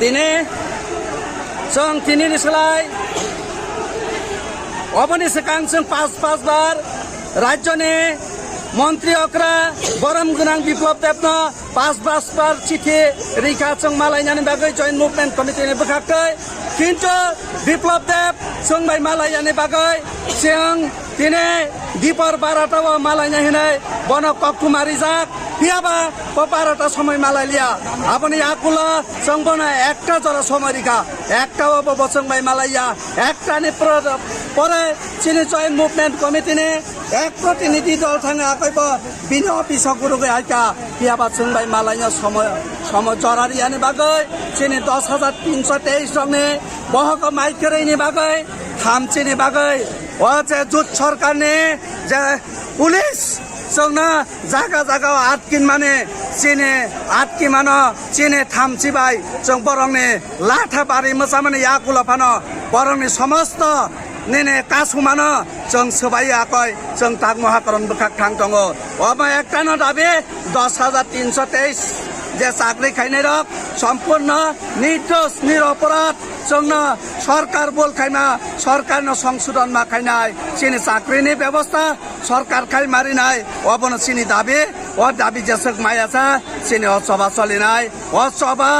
Tini selai Obani sekang seng pas bar Raja ne Menteri Okra Boram Gunang Biplop Depno pas bar Cithi Rika Seng Malaya ni bagai Joint Movement Committee ni berkakai Kinto Biplop Dep Seng Bai Malaya ni bagai Seng Tini Dipar Baratawa Malaya hinai Bono Kokku Marizak Piaba Paparata Somai Malaya Apani Akula Sangbona Ekta Jara Somarika Ekta Obo Seng Bai Malaya Ekta ni Pore Chini Joint Movement Committee ni Ek Protiniti Dol Thanga Akaibo Bini Office Guru Ge Aika Piaba Seng Bai Malaya Somo Jorari ani bagai Chini 10,323 rong ni Bohoko Maikere ni bagai Tham Chini bagai Waje Jut Sarkar ni Je Police Songna jaga atkin mane Chini atki mano Chini tham chibai Song borong ni latha bari masamane yakula pano borong ni samasta Nene kasu mano Song sebai akoi Song tak mohakaron bekak thang tongo Oba ekta no dabi 10,323 যে চাকরি খাইনে rock সম্পূর্ণ নির্দোষ নিরপরাধ জন্য সরকার বল খাইনা সরকার ন সংশোধন মা খাইনাই চিনি চাকরিনি ব্যবস্থা সরকার খাই মারি নাই অবন চিনি দাবি ও দাবি যেসক মায়াসা চিনি অসভা চলি নাই অসভা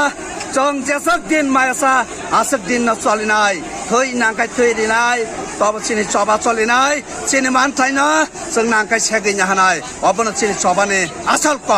জং যেসক দিন মায়াসা আসক দিন ন চলি নাই থৈ নাংকাই থৈরি নাই তবে চিনি সভা চলি নাই চিনি মান থাইনা जों नांखाय सेगैनो हानाय अबनो चिनि सभानि आसल क